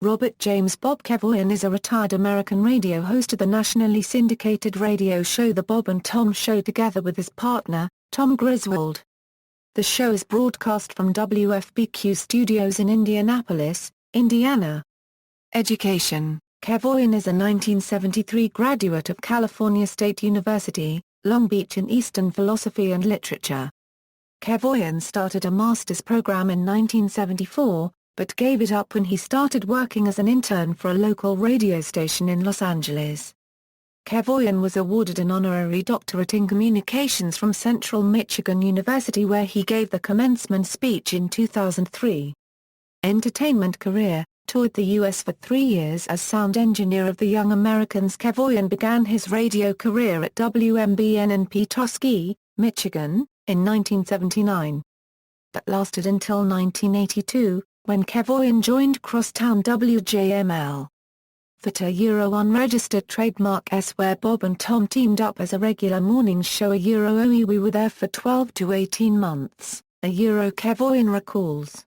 Robert James Bob Kevoian is a retired American radio host of the nationally syndicated radio show The Bob and Tom Show together with his partner, Tom Griswold. The show is broadcast from WFBQ studios in Indianapolis, Indiana. Education. Kevoian is a 1973 graduate of California State University, Long Beach in Eastern Philosophy and Literature. Kevoian started a master's program in 1974, but gave it up when he started working as an intern for a local radio station in Los Angeles. Kevoian was awarded an honorary doctorate in communications from Central Michigan University where he gave the commencement speech in 2003. Entertainment career. Toured the U.S. for 3 years as sound engineer of the Young Americans. Kevoian began his radio career at WMBN in Petoskey, Michigan, in 1979. That lasted until 1982, when Kevoian joined crosstown WJML. For unregistered trademark S where Bob and Tom teamed up as a regular morning show OE we were there for 12 to 18 months, Kevoian recalls.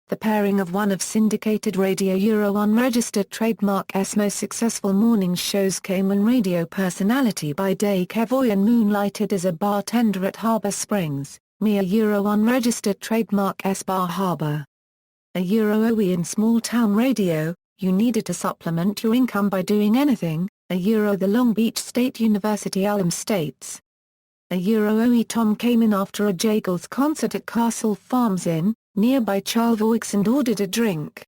The pairing of one of syndicated radio unregistered trademark S most successful morning shows came when radio personality by day Kevoian moonlighted as a bartender at Harbor Springs, unregistered trademark S Bar Harbor. OE in small-town radio, you needed to supplement your income by doing anything, the Long Beach State University alum states. OE Tom came in after a Jagles concert at Castle Farms Inn, nearby Charlevoix and ordered a drink.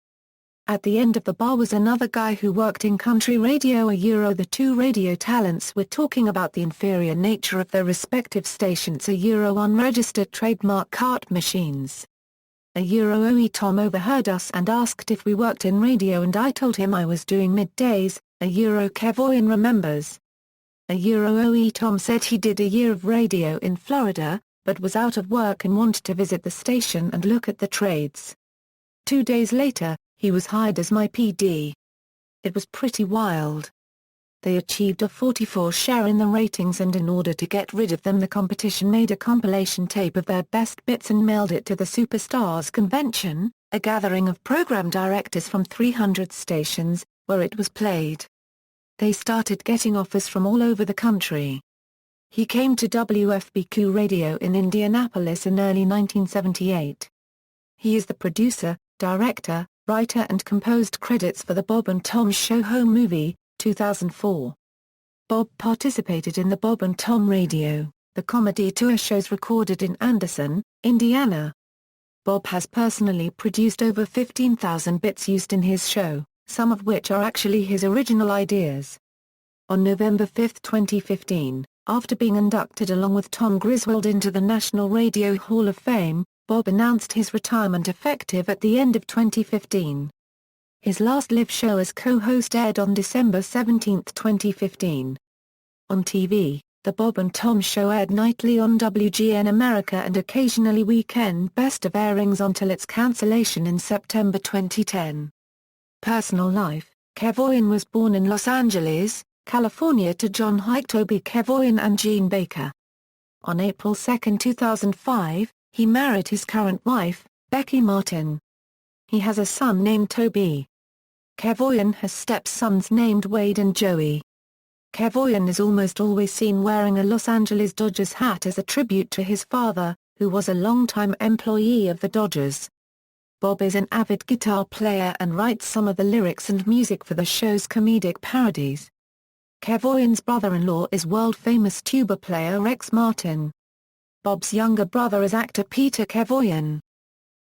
At the end of the bar was another guy who worked in country radio. The two radio talents were talking about the inferior nature of their respective stations. Unregistered trademark cart machines. OE Tom overheard us and asked if we worked in radio and I told him I was doing middays, Kevoian remembers. OE Tom said he did a year of radio in Florida, but was out of work and wanted to visit the station and look at the trades. 2 days later, he was hired as my PD. It was pretty wild. They achieved a 44 share in the ratings and in order to get rid of them the competition made a compilation tape of their best bits and mailed it to the Superstars Convention, a gathering of program directors from 300 stations, where it was played. They started getting offers from all over the country. He came to WFBQ Radio in Indianapolis in early 1978. He is the producer, director, writer and composed credits for The Bob and Tom Show Home Movie, 2004. Bob participated in the Bob and Tom Radio, the comedy tour shows recorded in Anderson, Indiana. Bob has personally produced over 15,000 bits used in his show, some of which are actually his original ideas. On November 5, 2015, after being inducted along with Tom Griswold into the National Radio Hall of Fame, Bob announced his retirement effective at the end of 2015. His last live show as co-host aired on December 17, 2015. On TV, The Bob and Tom Show aired nightly on WGN America and occasionally weekend best of airings until its cancellation in September 2010. Personal life. Kevoian was born in Los Angeles, California to John Hike Toby Kevoian and Jean Baker. On April 2, 2005, he married his current wife, Becky Martin. He has a son named Toby. Kevoian has stepsons named Wade and Joey. Kevoian is almost always seen wearing a Los Angeles Dodgers hat as a tribute to his father, who was a longtime employee of the Dodgers. Bob is an avid guitar player and writes some of the lyrics and music for the show's comedic parodies. Kevoian's brother-in-law is world-famous tuba player Rex Martin. Bob's younger brother is actor Peter Kevoian.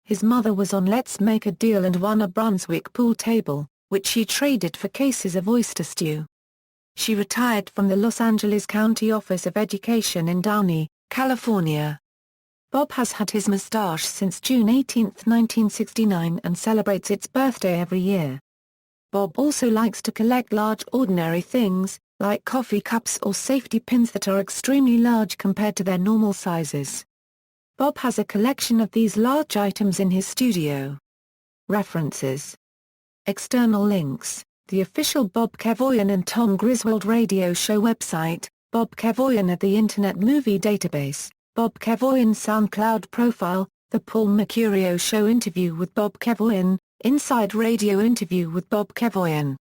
His mother was on Let's Make a Deal and won a Brunswick pool table, which she traded for cases of oyster stew. She retired from the Los Angeles County Office of Education in Downey, California. Bob has had his mustache since June 18, 1969 and celebrates its birthday every year. Bob also likes to collect large ordinary things, like coffee cups or safety pins that are extremely large compared to their normal sizes. Bob has a collection of these large items in his studio. References. External links. The official Bob Kevoian and Tom Griswold radio show website, Bob Kevoian at the Internet Movie Database, Bob Kevoian SoundCloud profile, The Paul Mercurio Show interview with Bob Kevoian, Inside Radio interview with Bob Kevoian.